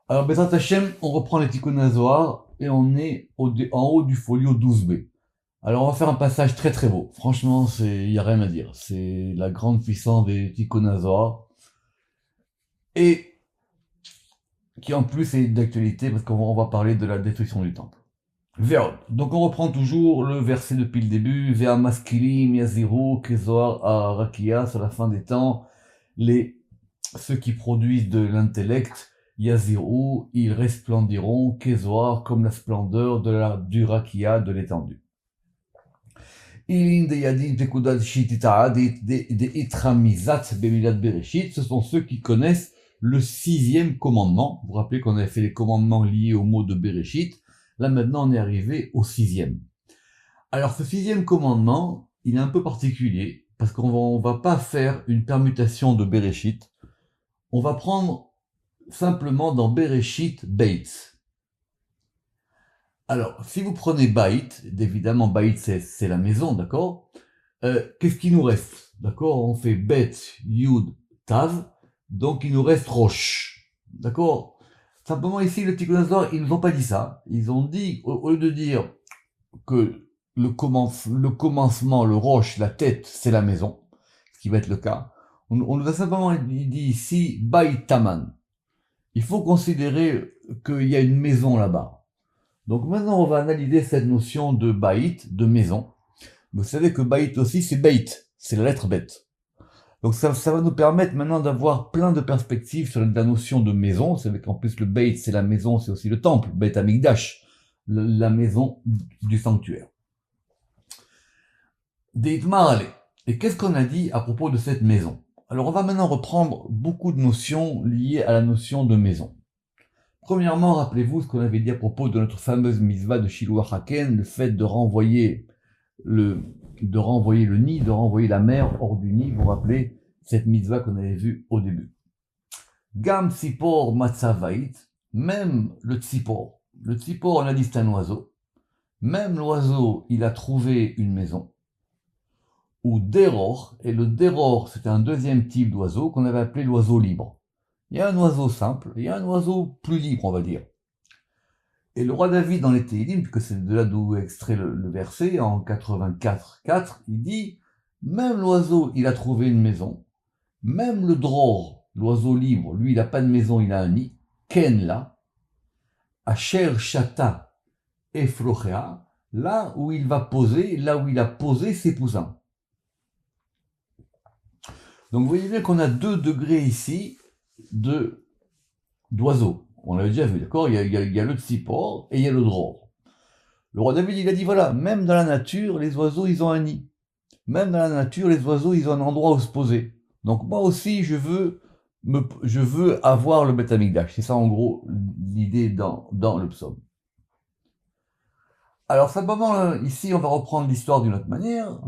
Alors, Bezrat Hashem, on reprend les Tikkun HaZohar et on est en haut du folio 12b. Alors, on va faire un passage très très beau. Franchement, il y a rien à dire. C'est la grande puissance des Tikkun HaZohar et qui en plus est d'actualité parce qu'on va parler de la destruction du temple. Ve'od. Donc, on reprend toujours le verset depuis le début. Ve'a maskilim yaziru kezohar arakia, sur la fin des temps. Ceux qui produisent de l'intellect, Yazirou, ils resplendiront, Kézoar, comme la splendeur du rakia, de l'étendue. Ce sont ceux qui connaissent le sixième commandement. Vous vous rappelez qu'on avait fait les commandements liés au mot de Bereshit. Là maintenant on est arrivé au sixième. Alors ce sixième commandement, il est un peu particulier, parce qu'on va pas faire une permutation de Bereshit. On va prendre simplement dans Bereshit Beit. Alors, si vous prenez Beit, évidemment Beit c'est la maison, d'accord, qu'est-ce qui nous reste? D'accord, on fait Bet, Yud, Tav, donc il nous reste Roche. D'accord. Simplement ici, le Tikkun HaZohar, ils nous ont pas dit ça. Ils ont dit, au lieu de dire que le commencement, le Roche, la tête, c'est la maison, ce qui va être le cas, on nous a simplement dit ici Beit Taman. Il faut considérer qu'il y a une maison là-bas. Donc maintenant, on va analyser cette notion de Bait, de maison. Vous savez que Bait aussi, c'est Beit, c'est la lettre bête. Donc ça va nous permettre maintenant d'avoir plein de perspectives sur la notion de maison. Vous savez qu'en plus, le Beit, c'est la maison, c'est aussi le temple, Beit Hamikdash, la maison du sanctuaire. Deitmar Ale. Et qu'est-ce qu'on a dit à propos de cette maison? Alors on va maintenant reprendre beaucoup de notions liées à la notion de maison. Premièrement, rappelez-vous ce qu'on avait dit à propos de notre fameuse mitzvah de Shiluach Haken, le fait de renvoyer le nid, de renvoyer la mer hors du nid. Vous vous rappelez cette mitzvah qu'on avait vue au début. Gam Tzipor Matzavait, même le Tzipor. Le Tzipor, on a dit c'est un oiseau. Même l'oiseau, il a trouvé une maison. Ou Deror, et le Deror, c'est un deuxième type d'oiseau qu'on avait appelé l'oiseau libre. Il y a un oiseau simple, il y a un oiseau plus libre, on va dire. Et le roi David dans les Téhilim, puisque c'est de là d'où est extrait le verset, en 84.4, il dit, même l'oiseau, il a trouvé une maison, même le dror, l'oiseau libre, lui, il n'a pas de maison, il a un nid, Ken là, Asher Shata Efrochea, là où il va poser, là où il a posé ses poussins. Donc vous voyez bien qu'on a 2 degrés ici d'oiseaux. On l'avait déjà vu, d'accord, il y a le tzipor et il y a le dror. Le roi David, il a dit, voilà, même dans la nature, les oiseaux, ils ont un nid. Même dans la nature, les oiseaux, ils ont un endroit où se poser. Donc moi aussi, je veux avoir le Beth Amikdash. C'est ça, en gros, l'idée dans le psaume. Alors simplement, ici, on va reprendre l'histoire d'une autre manière.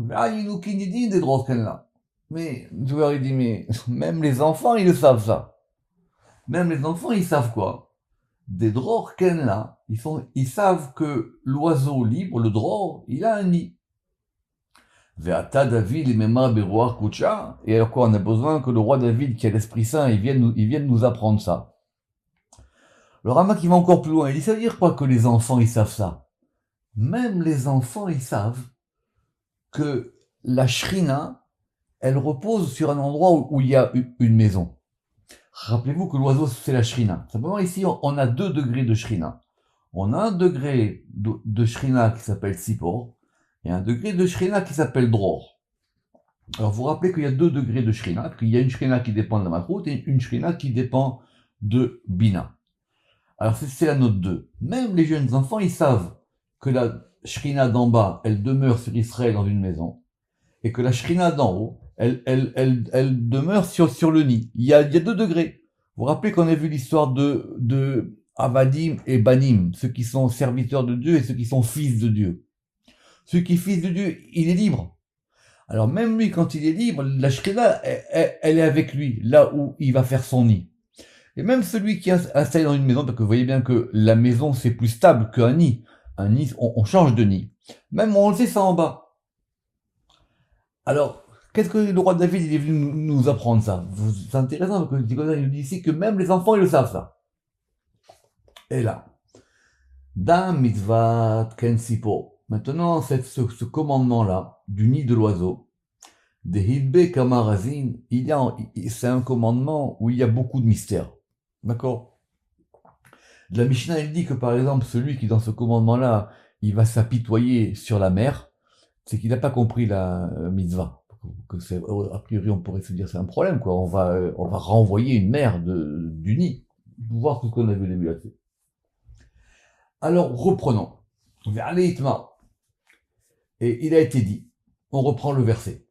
Mais, je leur ai dit, mais même les enfants, ils le savent ça. Même les enfants, ils savent quoi? Des dror ken là, ils savent que l'oiseau libre, le dror, il a un nid. Ve'ata David limemar beruach kucha. Et alors quoi, on a besoin que le roi David, qui a l'Esprit Saint, il vienne nous apprendre ça. Le Rama qui va encore plus loin, il dit, ça veut dire quoi que les enfants, ils savent ça? Même les enfants, ils savent que la shrina, elle repose sur un endroit où il y a une maison. Rappelez-vous que l'oiseau, c'est la shrina. Simplement, ici, on a 2 degrés de shrina. On a un degré de shrina qui s'appelle Sipor, et un degré de shrina qui s'appelle Dror. Alors, vous vous rappelez qu'il y a 2 degrés de shrina, qu'il y a une shrina qui dépend de la Malchut et une shrina qui dépend de Bina. Alors, c'est la note 2. Même les jeunes enfants, ils savent que la shrina d'en bas, elle demeure sur Israël dans une maison, et que la shrina d'en haut, elle demeure sur le nid. Il y a 2 degrés. Vous vous rappelez qu'on a vu l'histoire de Avadim et Banim, ceux qui sont serviteurs de Dieu et ceux qui sont fils de Dieu. Celui qui est fils de Dieu, il est libre. Alors même lui, quand il est libre, la Shrina, elle est avec lui, là où il va faire son nid. Et même celui qui est installé dans une maison, parce que vous voyez bien que la maison, c'est plus stable qu'un nid. Un nid, on change de nid. Même on le sait ça en bas. Alors, qu'est-ce que le roi David il est venu nous apprendre ça? C'est intéressant parce que il nous dit ici que même les enfants ils le savent ça. Et là, da mitzvat ken sipo. Maintenant, ce commandement-là, du nid de l'oiseau, des hitbe kamarazin, c'est un commandement où il y a beaucoup de mystères. D'accord? La Mishnah, elle dit que par exemple, celui qui dans ce commandement-là, il va s'apitoyer sur la mer, c'est qu'il n'a pas compris la mitzvah. A priori, on pourrait se dire c'est un problème, quoi. On va renvoyer une mer du nid. Pour voir ce qu'on a vu au début là-dessus. Alors, reprenons. Et il a été dit, on reprend le verset.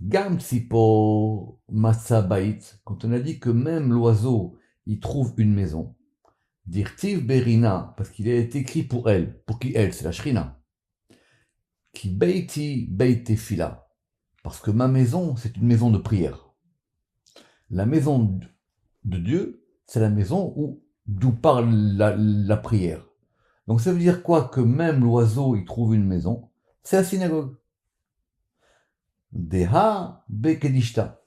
Gam tsipo matzabait, quand on a dit que même l'oiseau, il trouve une maison. Dirtiv berina, parce qu'il est écrit pour elle. Pour qui elle? C'est la shrina. Ki beiti beite fila, parce que ma maison, c'est une maison de prière. La maison de Dieu, c'est la maison d'où parle la prière. Donc ça veut dire quoi? Que même l'oiseau, il trouve une maison, c'est la synagogue. Deha bekedishta.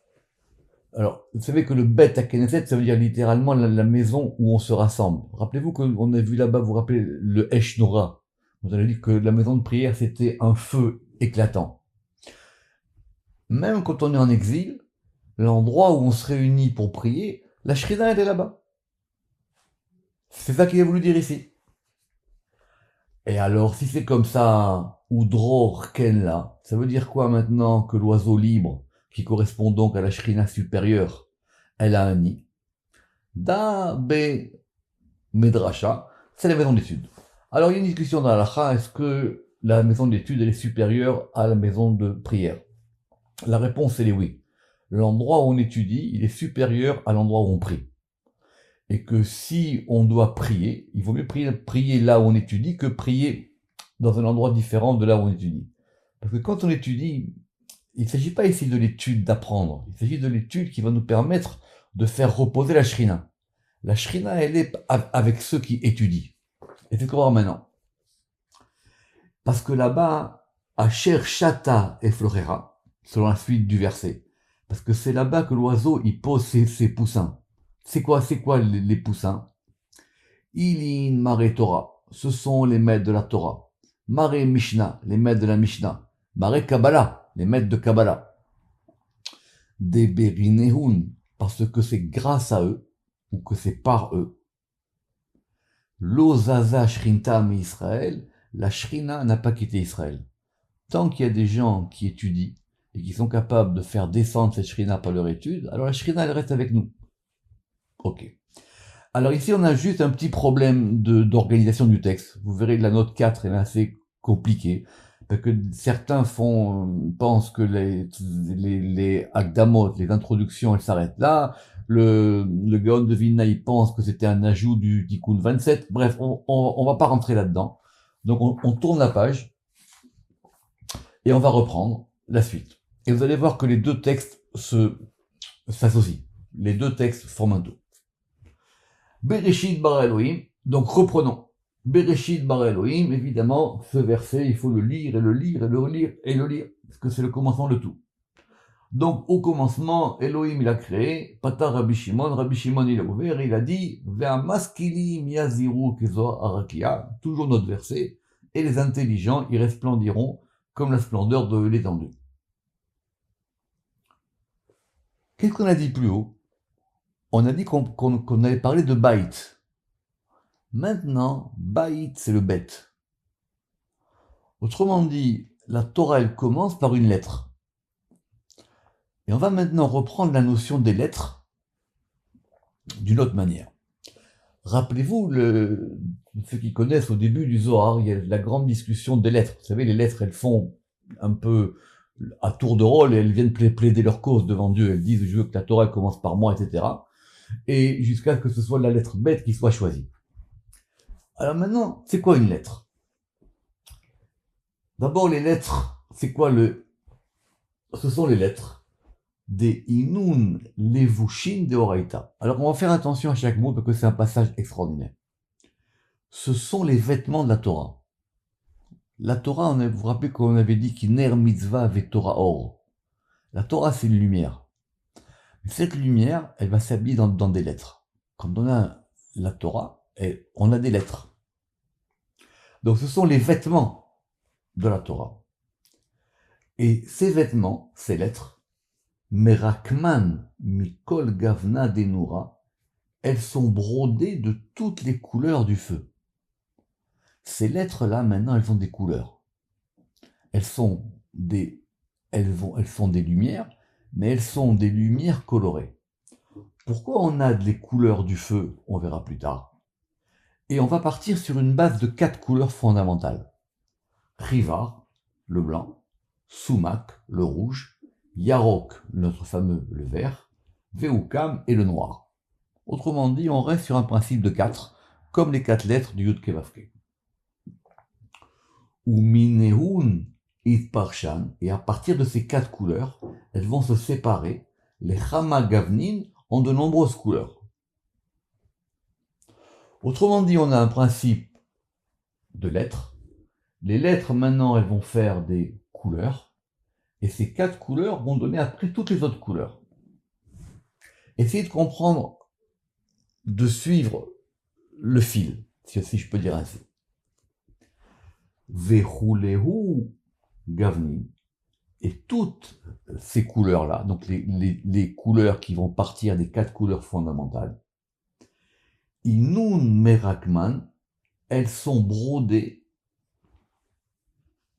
Alors, vous savez que le bet à Knesset, ça veut dire littéralement la maison où on se rassemble. Rappelez-vous qu'on a vu là-bas, vous rappelez le Esh Nora. Vous avez dit que la maison de prière, c'était un feu éclatant. Même quand on est en exil, l'endroit où on se réunit pour prier, la Shrina, elle est là-bas. C'est ça qu'il a voulu dire ici. Et alors, si c'est comme ça, ou dror ken là, ça veut dire quoi maintenant que l'oiseau libre, qui correspond donc à la Shrina supérieure, elle a un nid? Da be medrasha, c'est la maison d'études. Alors il y a une discussion dans la halakha, est-ce que la maison d'études elle est supérieure à la maison de prière? La réponse elle est oui. L'endroit où on étudie, il est supérieur à l'endroit où on prie. Et que si on doit prier, il vaut mieux prier là où on étudie que prier dans un endroit différent de là où on étudie. Parce que quand on étudie, il ne s'agit pas ici de l'étude d'apprendre, il s'agit de l'étude qui va nous permettre de faire reposer la shrina. La shrina, elle est avec ceux qui étudient. Et c'est quoi maintenant? Parce que là-bas, Asher Shata et Florera, selon la suite du verset, parce que c'est là-bas que l'oiseau il pose ses poussins. C'est quoi les poussins? Ilin Mare Torah, ce sont les maîtres de la Torah. Mare Mishnah, les maîtres de la Mishnah. Mare Kabbalah, les maîtres de Kabbalah. Des Berinehun, parce que c'est grâce à eux, ou que c'est par eux. Lo Zaza Shrinta mi Israël, la Shrina n'a pas quitté Israël. Tant qu'il y a des gens qui étudient et qui sont capables de faire descendre cette Shrina par leur étude, alors la Shrina elle reste avec nous. Ok. Alors ici on a juste un petit problème d'organisation du texte. Vous verrez la note 4 est assez compliquée. Parce que certains pensent que les Akdamot, les introductions, elles s'arrêtent là. Le Gaon de Vilna, il pense que c'était un ajout du Tikkun 27. Bref, on va pas rentrer là-dedans. Donc on tourne la page et on va reprendre la suite. Et vous allez voir que les deux textes s'associent. Les deux textes forment un tout. Bereshit bara Elohim. Donc reprenons. Bereshit bara Elohim, évidemment, ce verset, il faut le lire et le lire et le relire et le lire, parce que c'est le commencement de tout. Donc, au commencement, Elohim, il a créé, Patar Rabbi Shimon, il a ouvert, et il a dit, Ve'amaskilim yaziru kezoar arakia, toujours notre verset, et les intelligents, ils resplendiront comme la splendeur de l'étendue. Qu'est-ce qu'on a dit plus haut? On a dit qu'on avait parlé de Baït. Maintenant, Baït, c'est le bête. Autrement dit, la Torah, elle commence par une lettre. Et on va maintenant reprendre la notion des lettres d'une autre manière. Rappelez-vous, ceux qui connaissent au début du Zohar, il y a la grande discussion des lettres. Vous savez, les lettres, elles font un peu à tour de rôle et elles viennent plaider leur cause devant Dieu. Elles disent, je veux que la Torah commence par moi, etc. Et jusqu'à ce que ce soit la lettre bête qui soit choisie. Alors maintenant, c'est quoi une lettre? D'abord, les lettres, c'est quoi ce sont les lettres des Inun Levushin de Oraita. Alors, on va faire attention à chaque mot parce que c'est un passage extraordinaire. Ce sont les vêtements de la Torah. La Torah, vous vous rappelez qu'on avait dit qu'Iner Mitzvah avec Torah Or. La Torah, c'est une lumière. Cette lumière, elle va s'habiller dans des lettres. Quand on a la Torah, et on a des lettres. Donc ce sont les vêtements de la Torah. Et ces vêtements, ces lettres, Merakman Mikol Gavna Denura, elles sont brodées de toutes les couleurs du feu. Ces lettres-là, maintenant, elles ont des couleurs. Elles sont des lumières, mais elles sont des lumières colorées. Pourquoi on a les couleurs du feu? On verra plus tard. Et on va partir sur une base de 4 couleurs fondamentales. Rivar, le blanc, Sumak, le rouge, Yarok, notre fameux le vert, Veukam et le noir. Autrement dit, on reste sur un principe de 4, comme les 4 lettres du Yud Kevavke. Ou Minehun Itparshan, et à partir de ces 4 couleurs, elles vont se séparer, les Chama Gavnin ont de nombreuses couleurs. Autrement dit, on a un principe de lettres. Les lettres, maintenant, elles vont faire des couleurs, et ces 4 couleurs vont donner après toutes les autres couleurs. Essayez de comprendre, de suivre le fil, si je peux dire ainsi. Vechulehu Gavnin, et toutes ces couleurs-là, donc les couleurs qui vont partir des 4 couleurs fondamentales, Inun Merakman, elles sont brodées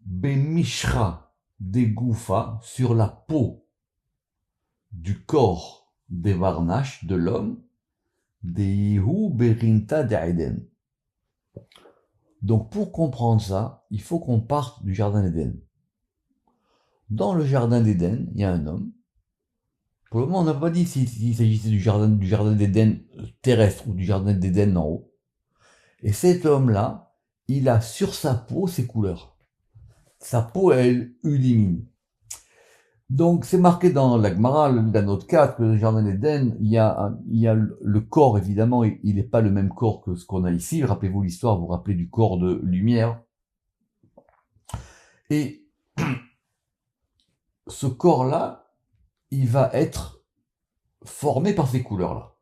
Bemishra des Goufa, sur la peau du corps des Varnash, de l'homme, des Yehu Berinta d'Eden. Donc pour comprendre ça, il faut qu'on parte du jardin d'Éden. Dans le jardin d'Éden, il y a un homme. Pour le moment, on n'a pas dit s'il s'agissait du jardin d'Éden terrestre ou du jardin d'Éden en haut. Et cet homme-là, il a sur sa peau ses couleurs. Sa peau, elle illumine. Donc c'est marqué dans la Gemara, la note 4, que le jardin d'Éden, il y a le corps, évidemment, il n'est pas le même corps que ce qu'on a ici. Rappelez-vous l'histoire, vous vous rappelez du corps de lumière. Et ce corps-là, il va être formé par ces couleurs-là.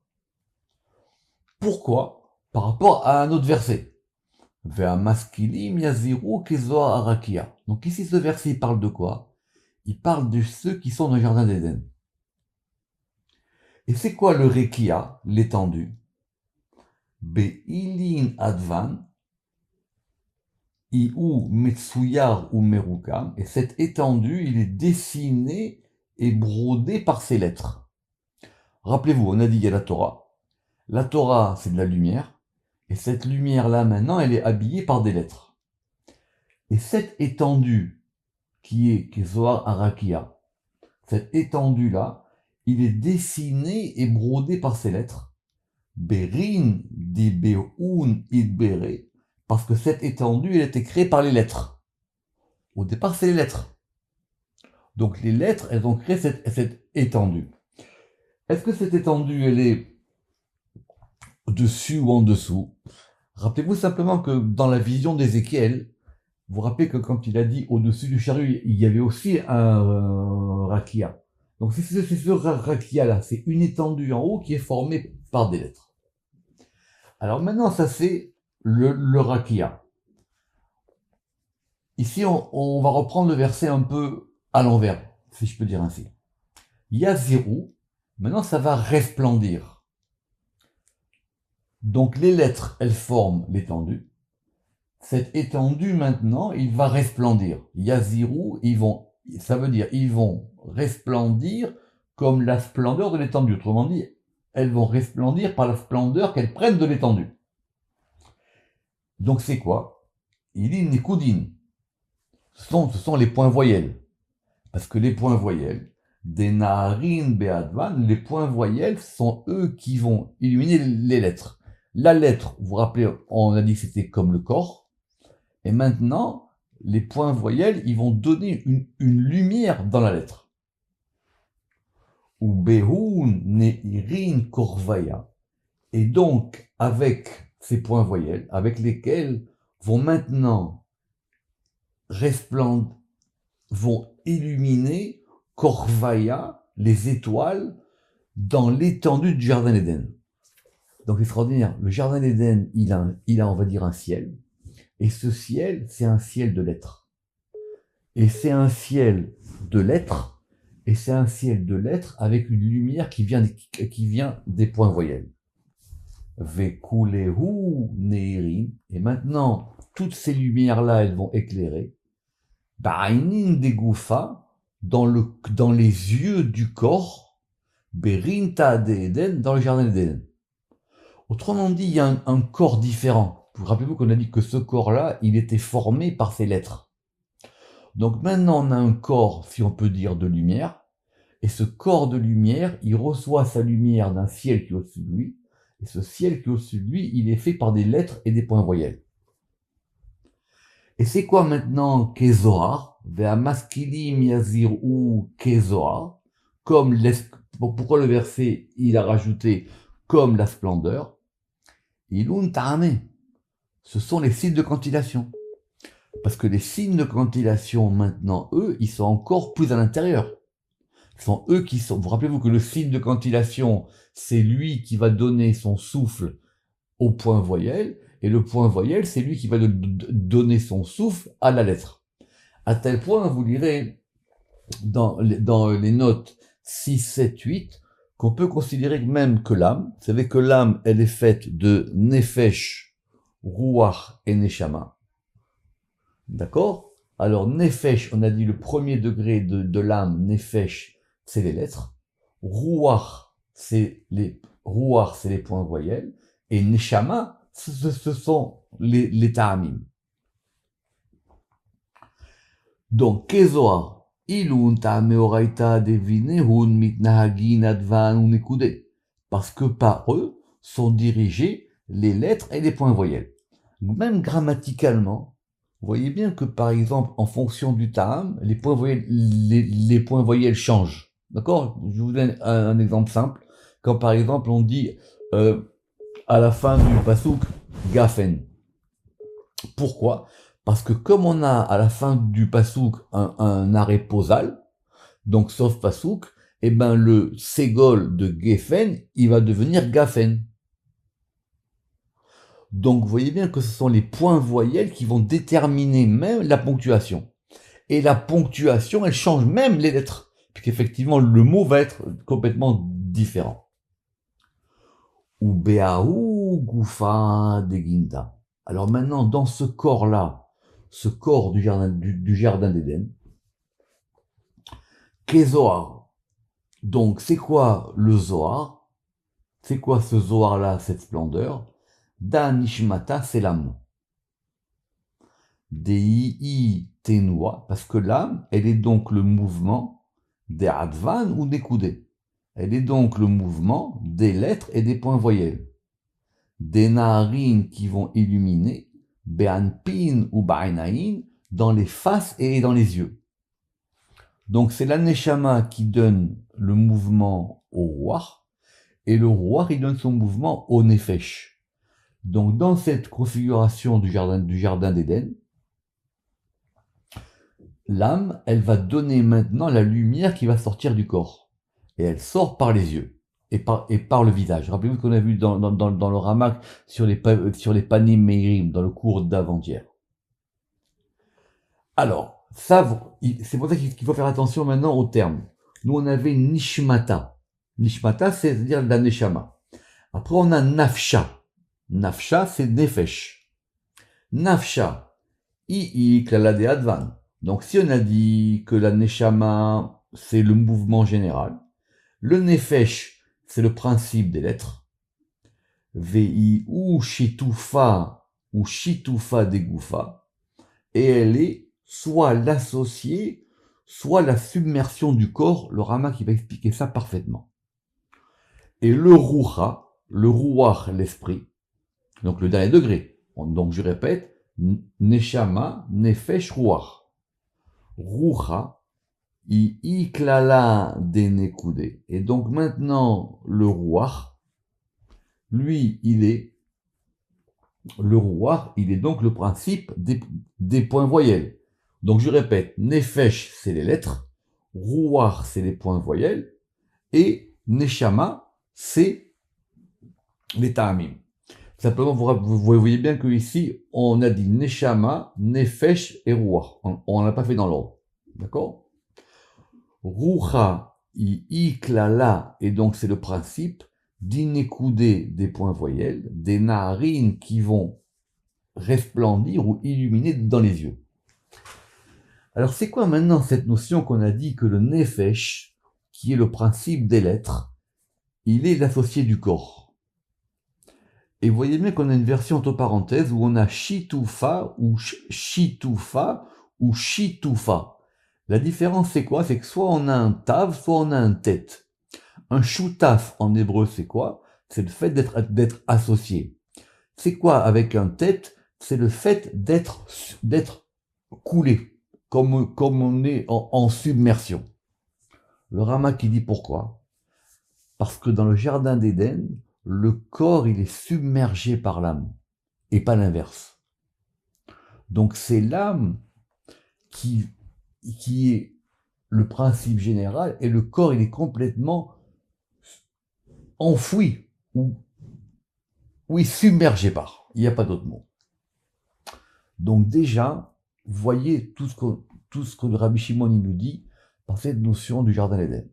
Pourquoi? Par rapport à un autre verset. Ve'amaskilim yaziru kezoar arakia. Donc ici, ce verset, il parle de quoi? Il parle de ceux qui sont dans le jardin d'Éden. Et c'est quoi le rekia, l'étendue? Be'ilin advan, iu metsuyar ou merukam. Et cette étendue, il est dessiné et brodé par ces lettres. Rappelez-vous, on a dit qu'il y a la Torah. La Torah, c'est de la lumière. Et cette lumière-là, maintenant, elle est habillée par des lettres. Et cette étendue, qui est Kezoar Arakia, cette étendue-là, il est dessiné et brodé par ces lettres. Berin di Beun Idbere, parce que cette étendue, elle a été créée par les lettres. Au départ, c'est les lettres. Donc les lettres, elles ont créé cette étendue. Est-ce que cette étendue, elle est dessus ou en dessous? Rappelez-vous simplement que dans la vision d'Ézéchiel, vous vous rappelez que quand il a dit au-dessus du chariot, il y avait aussi un rakia. Donc c'est ce rakia-là, c'est une étendue en haut qui est formée par des lettres. Alors maintenant, ça c'est le rakia. Ici, on va reprendre le verset un peu à l'envers, si je peux dire ainsi. Yaziru, maintenant ça va resplendir. Donc les lettres, elles forment l'étendue. Cette étendue, maintenant, il va resplendir. Yaziru, ça veut dire, ils vont resplendir comme la splendeur de l'étendue. Autrement dit, elles vont resplendir par la splendeur qu'elles prennent de l'étendue. Donc c'est quoi? Ilin et Koudin. Ce sont les points voyelles. Parce que les points voyelles, des Naharin Beadvan, les points voyelles sont eux qui vont illuminer les lettres. La lettre, vous vous rappelez, on a dit que c'était comme le corps. Et maintenant, les points voyelles, ils vont donner une lumière dans la lettre. Ou Behun Neirin Korvaya. Et donc, avec ces points voyelles, avec lesquels vont maintenant vont illuminer Korvaya, les étoiles, dans l'étendue du jardin d'Éden. Donc c'est extraordinaire. Le jardin d'Éden, il a, on va dire, un ciel. Et ce ciel, c'est un ciel de lettres. Et c'est un ciel de lettres. Et c'est un ciel de lettres avec une lumière qui vient des points voyelles. Vekulehu neirim. Et maintenant, toutes ces lumières-là, elles vont éclairer. Ba'inin degoufa, dans les yeux du corps. Berinta d'Éden, dans le jardin d'Éden. Autrement dit, il y a un corps différent. Rappelez-vous qu'on a dit que ce corps-là, il était formé par ces lettres. Donc maintenant, on a un corps, si on peut dire, de lumière. Et ce corps de lumière, il reçoit sa lumière d'un ciel qui est au-dessus de lui. Et ce ciel qui est au-dessus de lui, il est fait par des lettres et des points voyelles. Et c'est quoi maintenant Kezohar? Ve'amaskilim yazir'u Kezohar. Pourquoi le verset, il a rajouté comme la splendeur? Ilun ta'ame. Ce sont les signes de cantillation. Parce que les signes de cantillation, maintenant, eux, ils sont encore plus à l'intérieur. Ce sont eux qui sont... Vous rappelez-vous que le signe de cantillation, c'est lui qui va donner son souffle au point voyelle, et le point voyelle, c'est lui qui va donner son souffle à la lettre. À tel point, vous lirez dans les notes 6, 7, 8, qu'on peut considérer même que l'âme, vous savez que l'âme, elle est faite de Nefesh, Ruach et Neshama. D'accord? Alors, Nefesh, on a dit le premier degré de l'âme, Nefesh, c'est les lettres. Ruach, c'est les points voyelles. Et Neshama, ce sont les ta'amim. Donc, Kezohar, Ilun ta'ameoraita devinehun mitnahagin advan unekude. Parce que par eux sont dirigées les lettres et les points voyelles. Même grammaticalement, vous voyez bien que, par exemple, en fonction du ta'am, les points voyelles changent. D'accord? Je vous donne un exemple simple. Quand, par exemple, on dit à la fin du pasouk, gafen. Pourquoi? Parce que comme on a à la fin du pasouk un arrêt posal, donc sauf pasouk, eh ben le ségol de gefen, il va devenir gafen. Donc vous voyez bien que ce sont les points voyelles qui vont déterminer même la ponctuation. Et la ponctuation, elle change même les lettres, puisqu'effectivement le mot va être complètement différent. Ou Beaou Goufa Deginda. Alors maintenant, dans ce corps-là, ce corps du jardin d'Éden, Kezohar. Donc c'est quoi le Zohar? C'est quoi ce Zohar-là, cette splendeur? Dan Nishmata, c'est l'âme. Dei Tenua, parce que l'âme, elle est donc le mouvement des Advan ou des Koudé. Elle est donc le mouvement des lettres et des points voyelles. Des narines qui vont illuminer, Be'anpin ou Ba'inaïn, dans les faces et dans les yeux. Donc c'est l'Aneshama qui donne le mouvement au roi, et le roi il donne son mouvement au Nefesh. Donc dans cette configuration du jardin d'Éden, l'âme, elle va donner maintenant la lumière qui va sortir du corps. Et elle sort par les yeux et par le visage. Rappelez-vous qu'on a vu dans le Ramak sur les Panim Meirim, dans le cours d'avant-hier. Alors, ça, c'est pour ça qu'il faut faire attention maintenant aux termes. Nous, on avait Nishmata. Nishmata, c'est-à-dire la Neshama. Après, on a Nafsha. Nafsha, c'est Nefesh. Nafsha, Klala de Advan. Donc, si on a dit que la Neshama, c'est le mouvement général, le Nefesh, c'est le principe des lettres, Vi ou Shitufa des Goufa, et elle est soit l'associée, soit la submersion du corps, le Rama qui va expliquer ça parfaitement. Et le Ruach, l'esprit, donc le dernier degré, donc je répète, Neshama, Nefesh, Ruach. Rucha, iklala denekude. Et donc maintenant, le Ruach, lui, il est donc le principe des points voyelles. Donc je répète, Nefesh, c'est les lettres, Ruach, c'est les points voyelles, et Neshama, c'est les ta'amim. Simplement, vous voyez bien que ici, on a dit neshama, nefesh et ruach. On n'a pas fait dans l'ordre. D'accord? Rucha, iklala, et donc c'est le principe d'inécoudé des points voyelles, des narines qui vont resplendir ou illuminer dans les yeux. Alors c'est quoi maintenant cette notion qu'on a dit que le nefesh, qui est le principe des lettres, il est l'associé du corps. Et vous voyez bien qu'on a une version entre parenthèses où on a shitufa ou shitufa ou shitufa. La différence c'est quoi? C'est que soit on a un tav, soit on a un tête. Un shutaf en hébreu c'est quoi? C'est le fait d'être associé. C'est quoi avec un tête? C'est le fait d'être coulé, comme on est en submersion. Le Rama qui dit pourquoi? Parce que dans le jardin d'Éden, le corps il est submergé par l'âme, et pas l'inverse. Donc c'est l'âme qui est le principe général, et le corps il est complètement enfoui, ou submergé par. Il n'y a pas d'autre mot. Donc déjà, voyez tout ce que le Rabbi Shimon nous dit par cette notion du jardin d'Éden.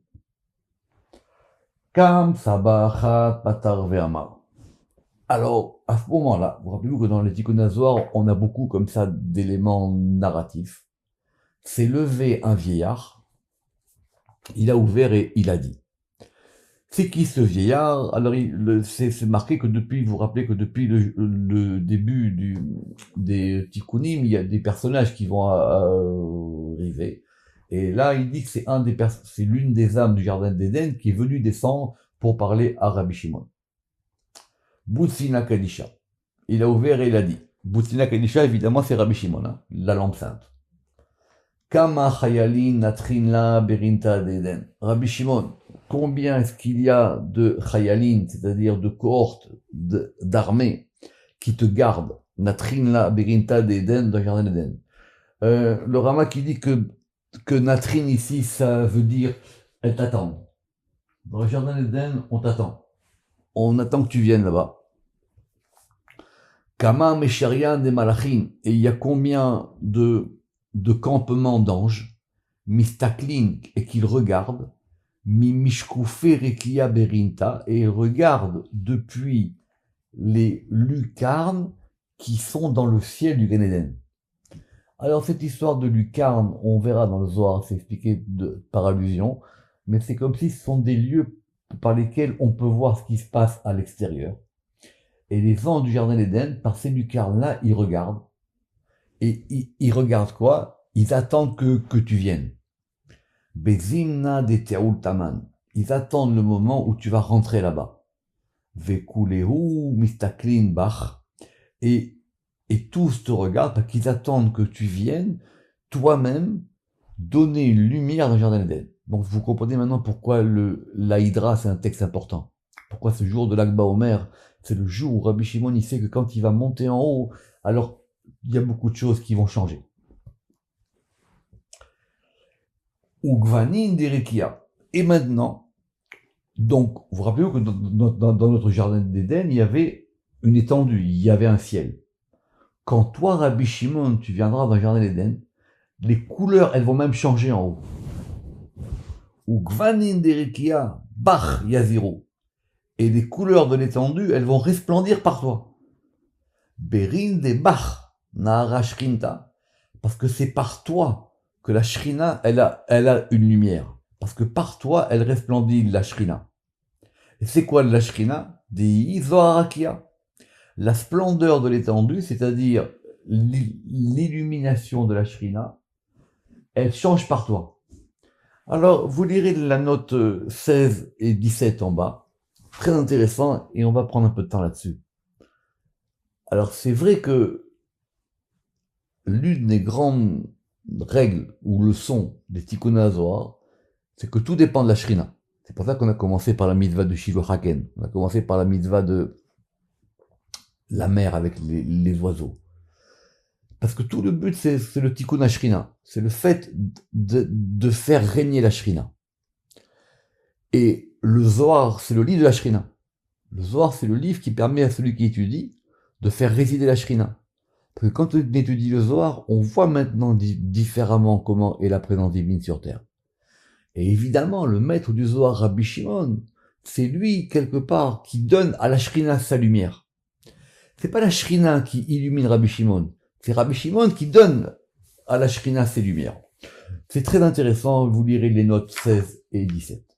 Kam sabachat patar ve'amar. Alors, à ce moment-là, vous rappelez-vous que dans les Tikkun Hazohar, on a beaucoup comme ça d'éléments narratifs. C'est levé un vieillard, il a ouvert et il a dit. C'est qui ce vieillard? Alors, c'est marqué que depuis, vous vous rappelez que depuis le début des Tikkunim, il y a des personnages qui vont arriver. Et là, il dit que c'est l'une des âmes du jardin d'Éden qui est venue descendre pour parler à Rabbi Shimon. Boutsina Kadisha. Il a ouvert et il a dit. Boutsina Kadisha, évidemment, c'est Rabbi Shimon, hein, la lampe sainte. Kama chayalin natrin la berinta d'Éden. Rabbi Shimon, combien est-ce qu'il y a de chayalin, c'est-à-dire de cohortes d'armées qui te gardent, natrin la berinta d'Éden, dans le jardin d'Éden. Le Rama qui dit que natrin ici, ça veut dire elle t'attend. Dans le jardin d'Éden, on t'attend. On attend que tu viennes là-bas. Kama mesharian des malachim. Et il y a combien de campements d'anges, mistaklin, et qu'ils regardent, mi mishkoufe rekia berinta, et ils regardent depuis les lucarnes qui sont dans le ciel du Gan Eden. Alors cette histoire de lucarne, on verra dans le Zohar, c'est expliqué par allusion, mais c'est comme si ce sont des lieux par lesquels on peut voir ce qui se passe à l'extérieur. Et les anges du jardin d'Éden, par ces lucarnes-là, ils regardent. Et ils regardent quoi? Ils attendent que tu viennes. Bezimna de Teoul Taman. Ils attendent le moment où tu vas rentrer là-bas. Vekulehu mistaklin bach. Et tous te regardent parce qu'ils attendent que tu viennes toi-même donner une lumière dans le jardin d'Éden. Donc vous comprenez maintenant pourquoi la Hydra c'est un texte important. Pourquoi ce jour de l'Akba Omer, c'est le jour où Rabbi Shimon il sait que quand il va monter en haut, alors il y a beaucoup de choses qui vont changer. Ugvanin derekia. Et maintenant, donc vous rappelez-vous que dans notre jardin d'Éden, il y avait une étendue, il y avait un ciel. Quand toi, Rabbi Shimon, tu viendras dans le jardin d'Éden, les couleurs, elles vont même changer en haut. Ugvanin derekia, bach yaziro. Et les couleurs de l'étendue, elles vont resplendir par toi. Berin de bach nahara shrinta. Parce que c'est par toi que la shrina, elle a une lumière. Parce que par toi, elle resplendit la shrina. Et c'est quoi la shrina? Des zoharakia. La splendeur de l'étendue, c'est-à-dire l'illumination de la shrina, elle change par toi. Alors, vous lirez la note 16 et 17 en bas. Très intéressant, et on va prendre un peu de temps là-dessus. Alors, c'est vrai que l'une des grandes règles ou leçons des Tikkun Hazohar, c'est que tout dépend de la shrina. C'est pour ça qu'on a commencé par la mitzvah de Shiloh Haken. On a commencé par la mitzvah de la mer avec les oiseaux. Parce que tout le but, c'est le Tikkun HaShrina. C'est le fait de faire régner la shrina. Et le Zohar, c'est le lit de la shrina. Le Zohar, c'est le livre qui permet à celui qui étudie de faire résider la Shrina. Parce que quand on étudie le Zohar, on voit maintenant différemment comment est la présence divine sur terre. Et évidemment, le maître du Zohar, Rabbi Shimon, c'est lui, quelque part, qui donne à la Shrina sa lumière. C'est pas la Shrina qui illumine Rabbi Shimon, c'est Rabbi Shimon qui donne à la Shrina ses lumières. C'est très intéressant, vous lirez les notes 16 et 17.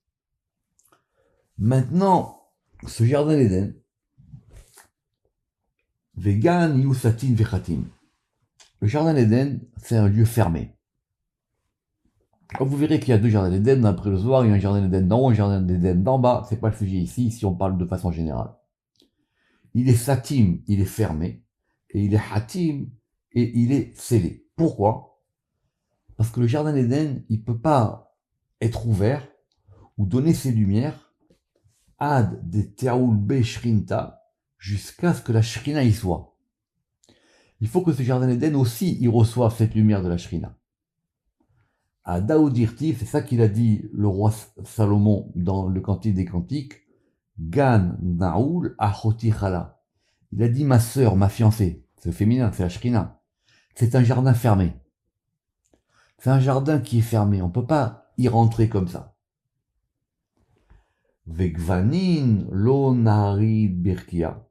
Maintenant, ce jardin d'Éden, Vegan Yusatin Vechatim. Le jardin d'Éden, c'est un lieu fermé. Vous verrez qu'il y a deux jardins d'Éden, après le Zohar, il y a un jardin d'Éden d'en haut, un jardin d'Éden d'en bas, c'est pas le sujet ici, ici on parle de façon générale. Il est satim, il est fermé, et il est hatim, et il est scellé. Pourquoi? Parce que le jardin d'Éden, il peut pas être ouvert, ou donner ses lumières, ad de teaoul be shrinta, jusqu'à ce que la shrina y soit. Il faut que ce jardin d'Éden aussi, il reçoive cette lumière de la shrina. À Daoudirti, c'est ça qu'il a dit le roi Salomon dans le Cantique des Cantiques, Gan Naoul Achoti Chala. Il a dit ma sœur, ma fiancée, c'est féminin, c'est la Shrina. C'est un jardin fermé. C'est un jardin qui est fermé, on peut pas y rentrer comme ça. Vegvanin lo nari birkia.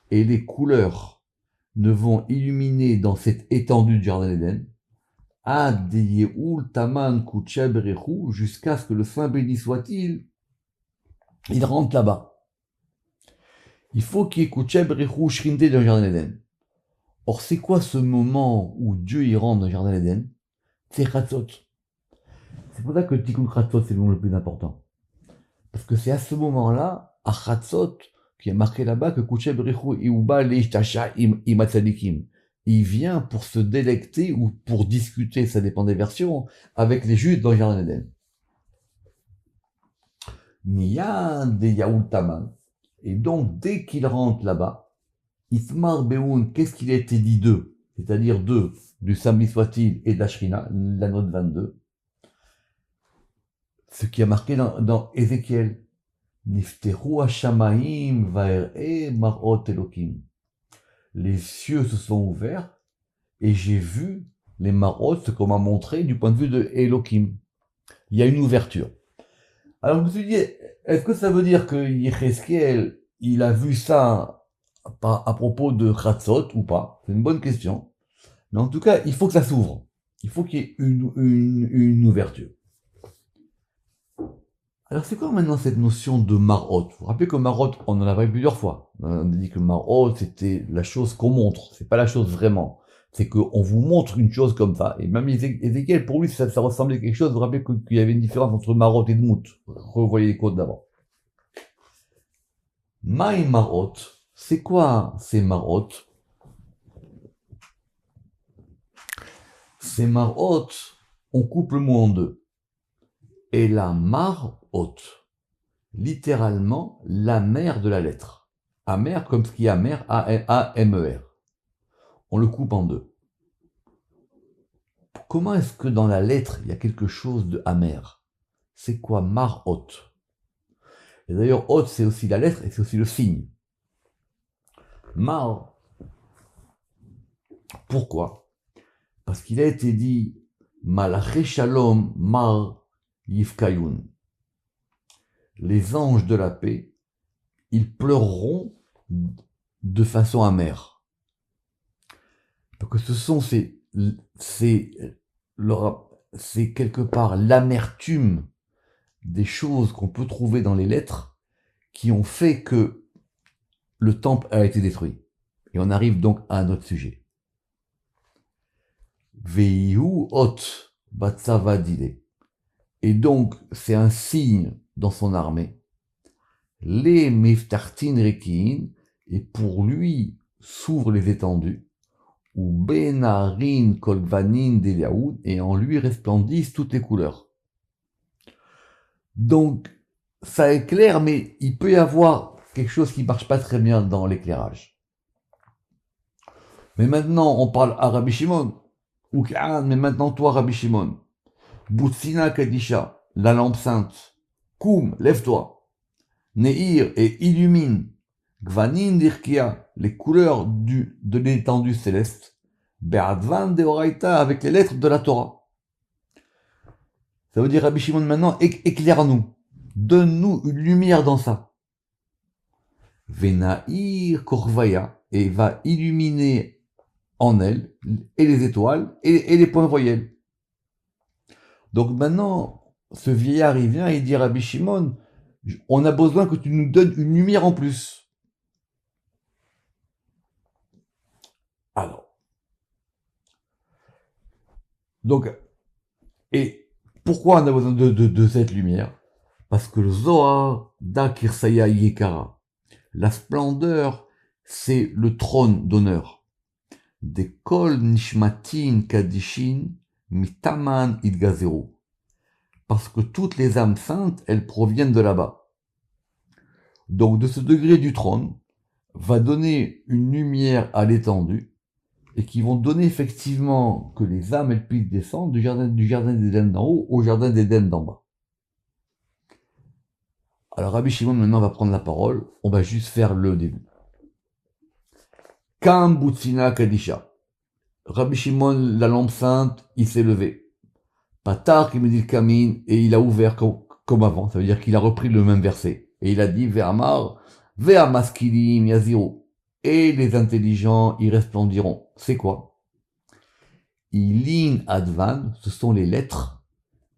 Et les couleurs ne vont illuminer dans cette étendue du jardin d'Éden jusqu'à ce que le Saint béni soit-il, il rentre là-bas. Il faut qu'il y ait Kutcheb Rechou Shrinte dans le jardin d'Éden. Or, c'est quoi ce moment où Dieu y rentre dans le jardin d'Éden? C'est Chatzot. C'est pour ça que le Tikkun Chatzot, c'est le moment le plus important. Parce que c'est à ce moment-là, à Chatzot, qui est marqué là-bas, que Kutcheb Rechou Iuba Leishtasha Imatzadikim. Il vient pour se délecter ou pour discuter, ça dépend des versions, avec les Juifs dans le jardin d'Éden. Miyad de Yaoul Taman. Et donc, dès qu'il rentre là-bas, Ismar Beoun, qu'est-ce qu'il a été dit d'eux? C'est-à-dire d'eux, du Sami soit-il et de la Shrina, la note 22. Ce qui a marqué dans Ézéchiel. Nifteru Hashamaim Vaer'e Marot Elokim. Les cieux se sont ouverts et j'ai vu les marot, ce qu'on m'a montré du point de vue de Elohim. Il y a une ouverture. Alors je me suis dit, est-ce que ça veut dire que Yecheskel, il a vu ça à propos de Chatzot ou pas? C'est une bonne question. Mais en tout cas, il faut que ça s'ouvre. Il faut qu'il y ait une ouverture. Alors c'est quoi maintenant cette notion de marot? Vous vous rappelez que marot, on en a parlé plusieurs fois. On a dit que marot, c'était la chose qu'on montre, c'est pas la chose vraiment. C'est qu'on vous montre une chose comme ça. Et même Ézéchiel, pour lui, ça ressemblait à quelque chose. Vous vous rappelez qu'il y avait une différence entre marot et dmout. Revoyez les codes d'avant. Maï marot, c'est quoi ces marot? Ces marot, on coupe le mot en deux. Et la marot, littéralement la mère de la lettre. Amer comme ce qui est amer, A-M-E-R. On le coupe en deux. Comment est-ce que dans la lettre, il y a quelque chose de amer? C'est quoi marot? Et d'ailleurs, hot, c'est aussi la lettre et c'est aussi le signe. Mar. Pourquoi? Parce qu'il a été dit Malaché Shalom Mar Yifkayun. Les anges de la paix, ils pleureront de façon amère. Parce que ce sont c'est quelque part l'amertume des choses qu'on peut trouver dans les lettres qui ont fait que le temple a été détruit. Et on arrive donc à notre sujet. Veihu ot batsavadile. Et donc, c'est un signe dans son armée. Les miftartin rekin, et pour lui s'ouvrent les étendues, ou benarin kolvanin d'Eliaoud, et en lui resplendissent toutes les couleurs. Donc, ça éclaire, mais il peut y avoir quelque chose qui marche pas très bien dans l'éclairage. Mais maintenant, on parle à Rabbi Shimon, ou Ka'an, mais maintenant toi, Rabbi Shimon, Boutsina Kadisha, la lampe sainte, Koum, lève-toi, Neir, et illumine Gvanin d'Irkia, les couleurs de l'étendue céleste. Be'advan deoraita, avec les lettres de la Torah. Ça veut dire, Rabbi Shimon, maintenant, éclaire-nous. Donne-nous une lumière dans ça. Venaïr korvaya, et va illuminer en elle, et les étoiles, et les points voyelles. Donc maintenant, ce vieillard, il vient et il dit à Rabbi Shimon, on a besoin que tu nous donnes une lumière en plus. Alors. Donc, et pourquoi on a besoin de cette lumière? Parce que le Zohar d'Akirsaya Yekara, la splendeur, c'est le trône d'honneur. Des kol nishmatin kadishin mitaman idgazero. Parce que toutes les âmes saintes, elles proviennent de là-bas. Donc de ce degré du trône, va donner une lumière à l'étendue, et qui vont donner effectivement que les âmes, elles puissent descendre du jardin d'Éden d'en haut au jardin d'Éden d'en bas. Alors Rabbi Shimon maintenant va prendre la parole, on va juste faire le début. Kam Butsina Kadisha. Rabbi Shimon, la lampe sainte, il s'est levé. Patar qui me dit le kamin, et il a ouvert comme avant, ça veut dire qu'il a repris le même verset. Et il a dit, Ve'amar, Ve'amaskilim Yaziro. Et les intelligents y resplendiront. C'est quoi? Ilin Advan, ce sont les lettres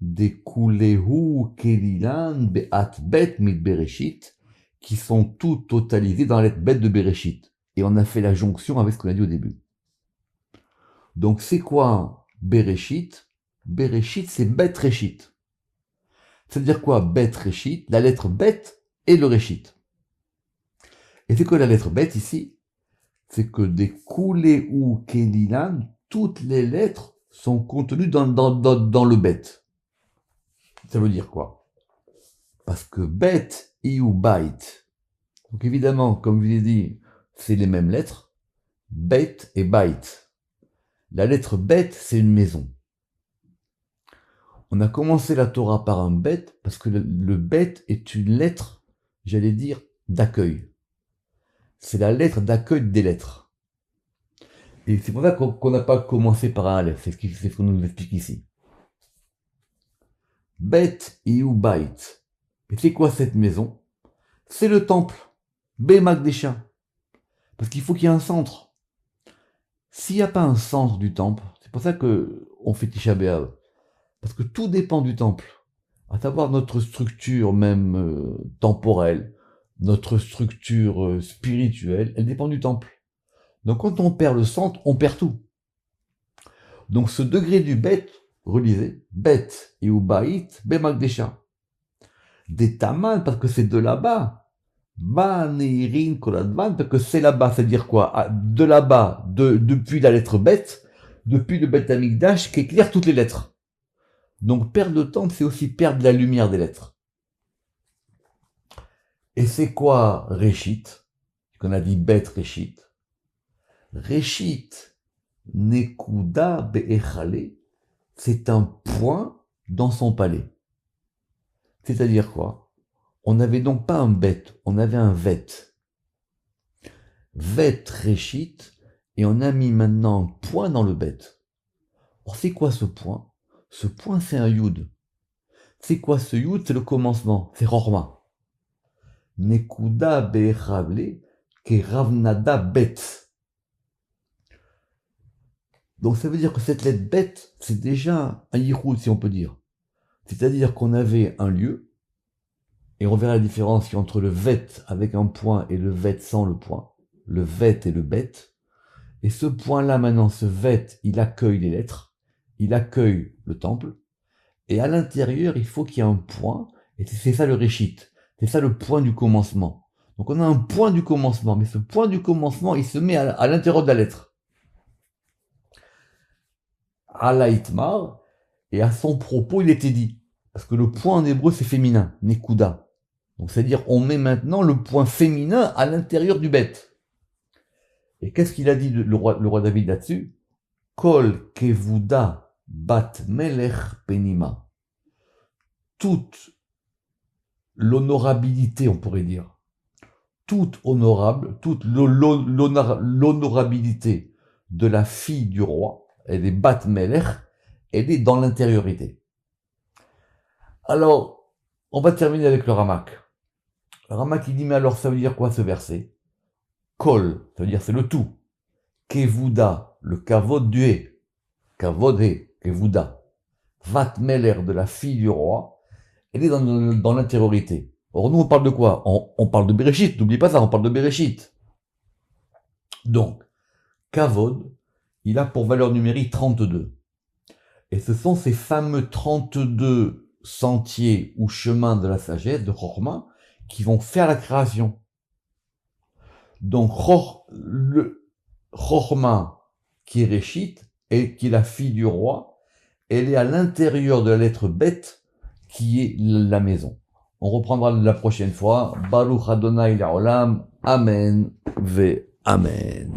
des Kulehu Kelilan Be'at Bet Mit Bereshit, qui sont toutes totalisées dans la lettre Bet de Bereshit. Et on a fait la jonction avec ce qu'on a dit au début. Donc c'est quoi Bereshit? Bereshit, c'est Bet Reshit. C'est-à-dire quoi Bet Reshit? La lettre Bet et le Reshit. Et c'est quoi la lettre Bet ici? C'est que des Koulé ou Kelilan, toutes les lettres sont contenues dans le Bet. Ça veut dire quoi? Parce que Bet ou Bait. Donc évidemment, comme je vous ai dit, c'est les mêmes lettres. Bet et Bait. La lettre Bet, c'est une maison. On a commencé la Torah par un Bet, parce que le Bet est une lettre, j'allais dire, d'accueil. C'est la lettre d'accueil des lettres. Et c'est pour ça qu'on n'a pas commencé par un Aleph, c'est ce qu'on nous explique ici. Bet ou Bait. Et c'est quoi cette maison? C'est le temple. Magdesha. Parce qu'il faut qu'il y ait un centre. S'il n'y a pas un centre du temple, c'est pour ça qu'on fait Tisha B'Av. Parce que tout dépend du temple. À savoir notre structure même temporelle, notre structure spirituelle, elle dépend du temple. Donc quand on perd le centre, on perd tout. Donc ce degré du bet, relisez, bet et ou bait, Magdesha. Des taman, parce que c'est de là-bas. Baneirin koladvan, parce que c'est là-bas, c'est-à-dire quoi? De là-bas, depuis la lettre bet, depuis le Bet Amikdash, qui éclaire toutes les lettres. Donc perdre le temple, c'est aussi perdre la lumière des lettres. Et c'est quoi Réchit? Qu'on a dit Bet Réchit. Réchit, Nekuda Be'echale, c'est un point dans son palais. C'est-à-dire quoi? On n'avait donc pas un bête, on avait un vet. Vet Réchit, et on a mis maintenant un point dans le bête. Or c'est quoi ce point? Ce point c'est un yud. C'est quoi ce yud? C'est le commencement, c'est Rorma. Nekuda Be'echale, ke Ravnada Bet. Donc ça veut dire que cette lettre bête, c'est déjà un yichud, si on peut dire. C'est-à-dire qu'on avait un lieu, et on verra la différence entre le vet avec un point et le vet sans le point. Le vet et le bête. Et ce point-là maintenant, ce vet, il accueille les lettres, il accueille le temple, et à l'intérieur, il faut qu'il y ait un point, et c'est ça le réchit. C'est ça le point du commencement. Donc on a un point du commencement, mais ce point du commencement, il se met à l'intérieur de la lettre. Alaïtmar, et à son propos, il était dit. Parce que le point en hébreu, c'est féminin, nekuda. Donc c'est-à-dire, on met maintenant le point féminin à l'intérieur du bête. Et qu'est-ce qu'il a dit le roi David là-dessus? Kol kevuda bat melech penima. Toute l'honorabilité, on pourrait dire, toute l'honorabilité de la fille du roi, elle est Bat Melech, elle est dans l'intériorité. Alors, on va terminer avec le Ramak. Le Ramak, il dit, mais alors ça veut dire quoi ce verset? Kol, ça veut dire c'est le tout. Kevuda, le kavod du hé. Kavod hé, Kevuda. Vat Meler, de la fille du roi, elle est dans l'intériorité. Or, nous, on parle de quoi? On parle de Bereshit, n'oublie pas ça, on parle de Bereshit. Donc, Kavod, il a pour valeur numérique 32. Et ce sont ces fameux 32 sentiers ou chemins de la sagesse, de Chorma, qui vont faire la création. Donc, le Chorma, qui est Réchit, et qui est la fille du roi, elle est à l'intérieur de la lettre bête, qui est la maison. On reprendra la prochaine fois. Baruch Adonai Le'olam. Amen ve Amen.